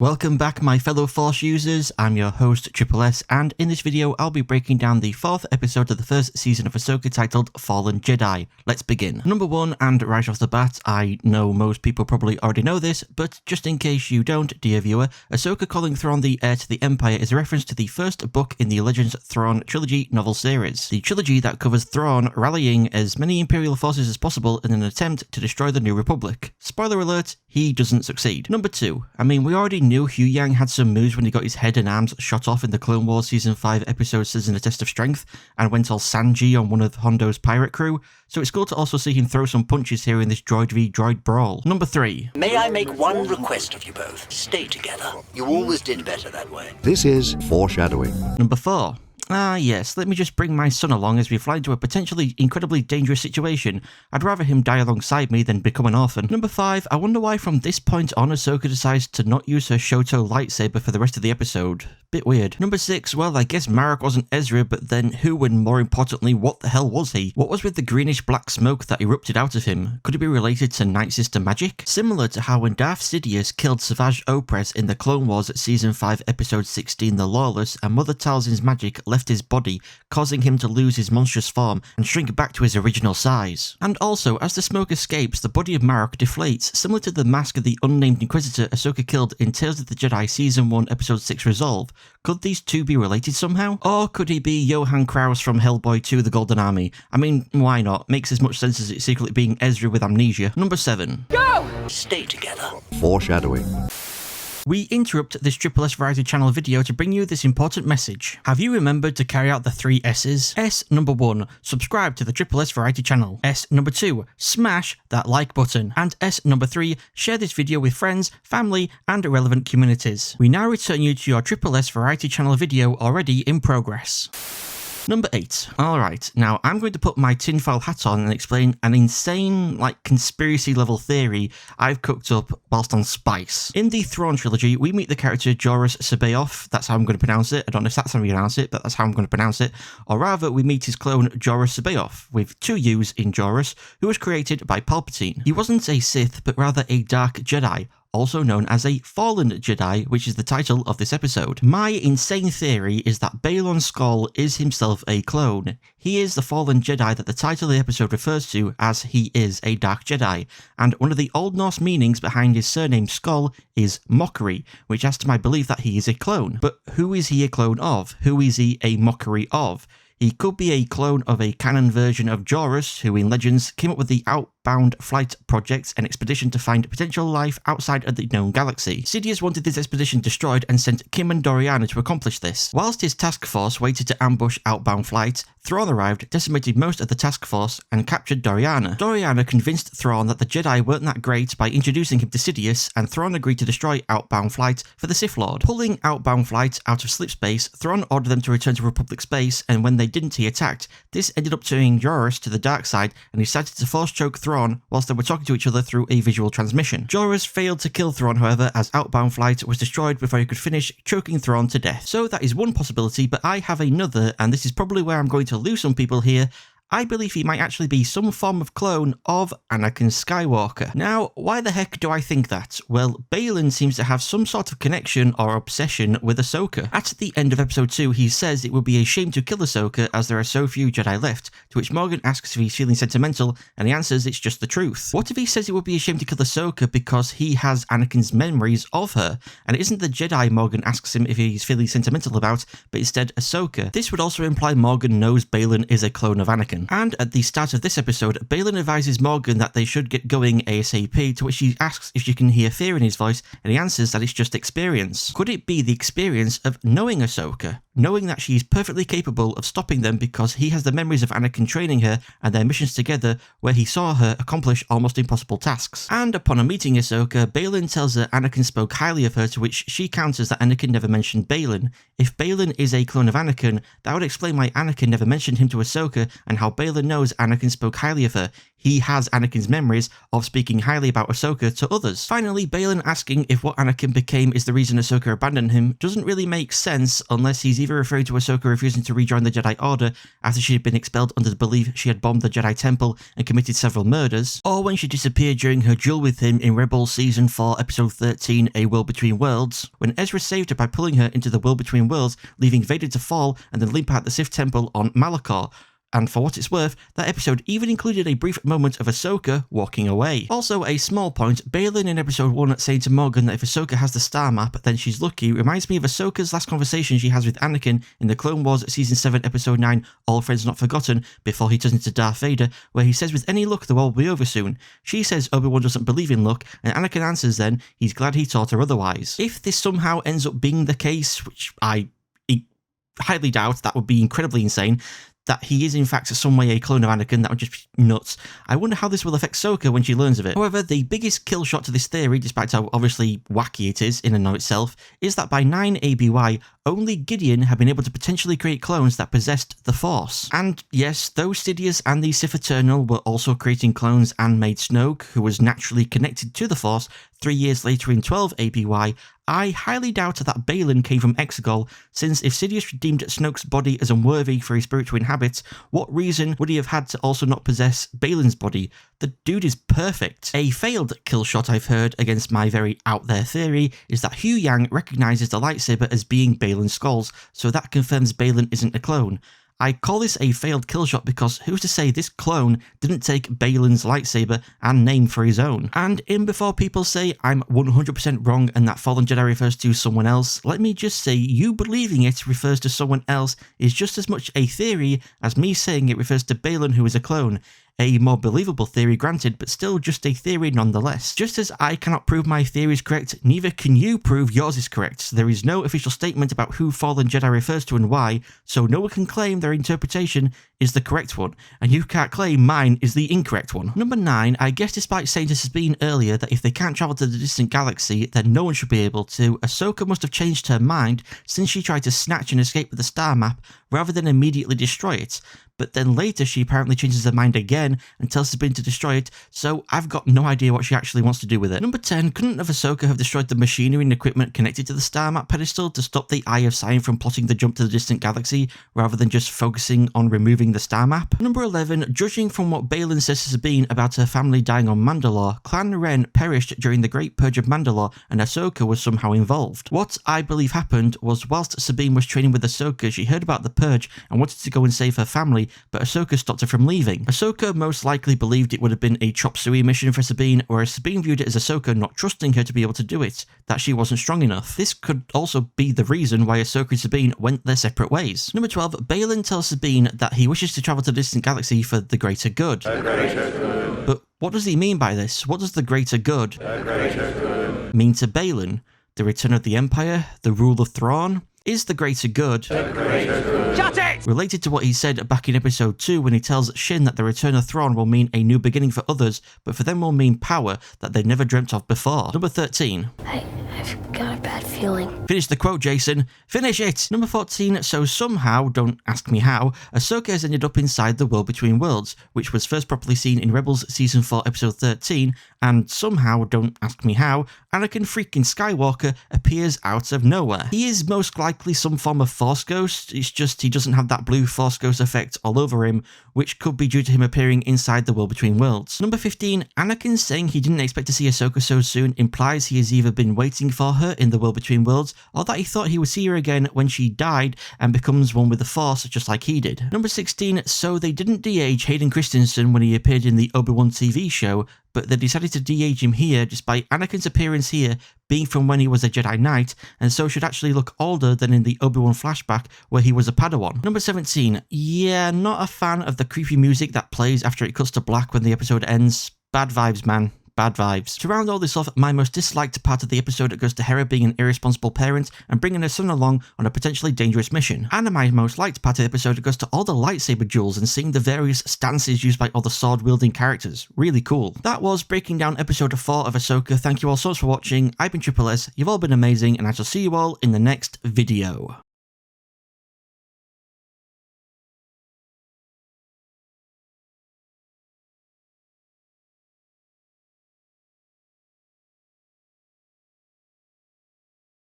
Welcome back my fellow Force users, I'm your host Triple S, and in this video I'll be breaking down the 4th episode of the first season of Ahsoka titled Fallen Jedi. Let's begin. Number 1, and right off the bat, I know most people probably already know this, but just in case you don't, dear viewer, Ahsoka calling Thrawn the heir to the Empire is a reference to the first book in the Legends Thrawn trilogy novel series. The trilogy that covers Thrawn rallying as many Imperial forces as possible in an attempt to destroy the New Republic. Spoiler alert, he doesn't succeed. Number 2, I mean we already knew Hugh Yang had some moves when he got his head and arms shot off in the Clone Wars Season 5 episode Citizen a Test of Strength and went all Sanji on one of Hondo's pirate crew, so it's cool to also see him throw some punches here in this droid v droid brawl. Number 3. May I make one request of you both? Stay together. You always did better that way. This is foreshadowing. Number 4. Yes, let me just bring my son along as we fly into a potentially incredibly dangerous situation. I'd rather him die alongside me than become an orphan. Number 5, I wonder why from this point on Ahsoka decides to not use her Shoto lightsaber for the rest of the episode. Bit weird. Number 6, well I guess Marek wasn't Ezra, but then who, and more importantly, what the hell was he? What was with the greenish black smoke that erupted out of him? Could it be related to Night Sister magic? Similar to how when Darth Sidious killed Savage Opress in the Clone Wars at Season 5 Episode 16 The Lawless, and Mother Talzin's magic left his body, causing him to lose his monstrous form and shrink back to his original size. And also, as the smoke escapes, the body of Marek deflates, similar to the mask of the unnamed Inquisitor Ahsoka killed in Tales of the Jedi Season 1 Episode 6 Resolve. Could these two be related somehow? Or could he be Johann Kraus from Hellboy 2 The Golden Army? I mean, why not? Makes as much sense as it secretly being Ezra with amnesia. Number 7. Go! Stay together. Foreshadowing. We interrupt this Triple S Variety Channel video to bring you this important message. Have you remembered to carry out the 3 S's? S number 1, subscribe to the Triple S Variety Channel. S number 2, smash that like button. And S number 3, share this video with friends, family, and relevant communities. We now return you to your Triple S Variety Channel video already in progress. Number 8. Alright, now I'm going to put my tinfoil hat on and explain an insane, conspiracy level theory I've cooked up whilst on Spice. In the Thrawn trilogy, we meet the character Joruus C'baoth, that's how I'm going to pronounce it. I don't know if that's how you pronounce it, but that's how I'm going to pronounce it. Or rather, we meet his clone Joruus C'baoth, with 2 U's in Joruus, who was created by Palpatine. He wasn't a Sith, but rather a Dark Jedi, also known as a Fallen Jedi, which is the title of this episode. My insane theory is that Baylan Skoll is himself a clone. He is the Fallen Jedi that the title of the episode refers to, as he is a Dark Jedi, and one of the Old Norse meanings behind his surname Skoll is mockery, which adds to my belief that he is a clone. But who is he a clone of? Who is he a mockery of? He could be a clone of a canon version of Joruus, who in Legends came up with the Outbound Flight Project, an expedition to find potential life outside of the known galaxy. Sidious wanted this expedition destroyed and sent Kim and Doriana to accomplish this. Whilst his task force waited to ambush Outbound Flight, Thrawn arrived, decimated most of the task force, and captured Doriana. Doriana convinced Thrawn that the Jedi weren't that great by introducing him to Sidious, and Thrawn agreed to destroy Outbound Flight for the Sith Lord. Pulling Outbound Flight out of slip space, Thrawn ordered them to return to Republic space, and when they didn't, he attacked. This ended up turning Joruus to the dark side, and he decided to force choke Thrawn whilst they were talking to each other through a visual transmission. Joruus failed to kill Thrawn, however, as Outbound Flight was destroyed before he could finish choking Thrawn to death. So that is one possibility, but I have another, and this is probably where I'm going to lose some people here. I believe he might actually be some form of clone of Anakin Skywalker. Now, why the heck do I think that? Well, Baylan seems to have some sort of connection or obsession with Ahsoka. At the end of episode 2, he says it would be a shame to kill Ahsoka as there are so few Jedi left, to which Morgan asks if he's feeling sentimental, and he answers it's just the truth. What if he says it would be a shame to kill Ahsoka because he has Anakin's memories of her, and it isn't the Jedi Morgan asks him if he's feeling sentimental about, but instead Ahsoka? This would also imply Morgan knows Baylan is a clone of Anakin. And at the start of this episode, Baylan advises Morgan that they should get going ASAP, to which she asks if she can hear fear in his voice, and he answers that it's just experience. Could it be the experience of knowing Ahsoka? Knowing that she is perfectly capable of stopping them because he has the memories of Anakin training her and their missions together where he saw her accomplish almost impossible tasks. And upon meeting Ahsoka, Baylan tells her Anakin spoke highly of her, to which she counters that Anakin never mentioned Baylan. If Baylan is a clone of Anakin, that would explain why Anakin never mentioned him to Ahsoka and how how Baylan knows Anakin spoke highly of her. He has Anakin's memories of speaking highly about Ahsoka to others. Finally, Baylan asking if what Anakin became is the reason Ahsoka abandoned him doesn't really make sense unless he's either referring to Ahsoka refusing to rejoin the Jedi Order after she had been expelled under the belief she had bombed the Jedi Temple and committed several murders, or when she disappeared during her duel with him in Rebels Season 4 Episode 13, A World Between Worlds, when Ezra saved her by pulling her into the World Between Worlds, leaving Vader to fall and then limp out the Sith Temple on Malachor. And for what it's worth, that episode even included a brief moment of Ahsoka walking away. Also, a small point, Baylan in episode 1 saying to Morgan that if Ahsoka has the star map, then she's lucky, reminds me of Ahsoka's last conversation she has with Anakin in the Clone Wars Season 7 Episode 9, All Friends Not Forgotten, before he turns into Darth Vader, where he says with any luck the war will be over soon. She says Obi-Wan doesn't believe in luck, and Anakin answers then he's glad he taught her otherwise. If this somehow ends up being the case, which I highly doubt, that would be incredibly insane, that he is in fact some way a clone of Anakin, that would just be nuts. I wonder how this will affect Ahsoka when she learns of it. However, the biggest kill shot to this theory, despite how obviously wacky it is in and of itself, is that by 9 ABY, only Gideon had been able to potentially create clones that possessed the Force. And yes, though Sidious and the Sith Eternal were also creating clones and made Snoke, who was naturally connected to the Force, 3 years later in 12 ABY, I highly doubt that Baylan came from Exegol, since if Sidious deemed Snoke's body as unworthy for his spirit to inhabit, what reason would he have had to also not possess Baylan's body? The dude is perfect. A failed kill shot I've heard against my very out there theory is that Hu Yang recognises the lightsaber as being Baylan Skoll's, so that confirms Baylan isn't a clone. I call this a failed killshot because who's to say this clone didn't take Baylan's lightsaber and name for his own? And in before people say I'm 100% wrong and that Fallen Jedi refers to someone else, let me just say you believing it refers to someone else is just as much a theory as me saying it refers to Baylan who is a clone. A more believable theory granted, but still just a theory nonetheless. Just as I cannot prove my theory is correct, neither can you prove yours is correct. There is no official statement about who Fallen Jedi refers to and why, so no one can claim their interpretation is the correct one, and you can't claim mine is the incorrect one. Number 9, I guess despite saying to Sabine earlier that if they can't travel to the distant galaxy, then no one should be able to, Ahsoka must have changed her mind since she tried to snatch and escape with the star map rather than immediately destroy it. But then later she apparently changes her mind again and tells Sabine to destroy it, so I've got no idea what she actually wants to do with it. Number 10, couldn't Ahsoka have destroyed the machinery and equipment connected to the star map pedestal to stop the Eye of Sion from plotting the jump to the distant galaxy, rather than just focusing on removing the star map? Number 11, judging from what Baylan says to Sabine about her family dying on Mandalore, Clan Ren perished during the Great Purge of Mandalore and Ahsoka was somehow involved. What I believe happened was whilst Sabine was training with Ahsoka, she heard about the Purge and wanted to go and save her family, but Ahsoka stopped her from leaving. Ahsoka most likely believed it would have been a chop suey mission for Sabine, whereas Sabine viewed it as Ahsoka not trusting her to be able to do it, that she wasn't strong enough. This could also be the reason why Ahsoka and Sabine went their separate ways. Number 12, Baylan tells Sabine that he wishes to travel to the distant galaxy for the greater good. But what does he mean by this? What does the greater good mean to Baylan? The return of the Empire? The rule of Thrawn? Is the greater good related to what he said back in episode 2 when he tells Shin that the return of Thrawn will mean a new beginning for others, but for them will mean power that they never dreamt of before? Number 13. I've got a bad feeling. Finish the quote, Jason. Finish it! Number 14. So somehow, don't ask me how, Ahsoka has ended up inside the World Between Worlds, which was first properly seen in Rebels Season 4 Episode 13, and somehow, don't ask me how, Anakin freaking Skywalker appears out of nowhere. He is most likely some form of Force Ghost, it's just he doesn't have that blue Force Ghost effect all over him, which could be due to him appearing inside the World Between Worlds. Number 15. Anakin saying he didn't expect to see Ahsoka so soon implies he has either been waiting for her in the World Between Worlds, or that he thought he would see her again when she died and becomes one with the Force just like he did. Number 16. So they didn't de-age Hayden Christensen when he appeared in the Obi-Wan TV show, but they decided to de-age him here despite Anakin's appearance here being from when he was a Jedi Knight, and so should actually look older than in the Obi-Wan flashback where he was a Padawan. Number 17. Yeah, not a fan of the creepy music that plays after it cuts to black when the episode ends. Bad vibes, man. Bad vibes. To round all this off, my most disliked part of the episode goes to Hera being an irresponsible parent and bringing her son along on a potentially dangerous mission. And my most liked part of the episode goes to all the lightsaber duels and seeing the various stances used by all the sword-wielding characters. Really cool. That was breaking down episode 4 of Ahsoka. Thank you all so much for watching. I've been Triple S, you've all been amazing, and I shall see you all in the next video.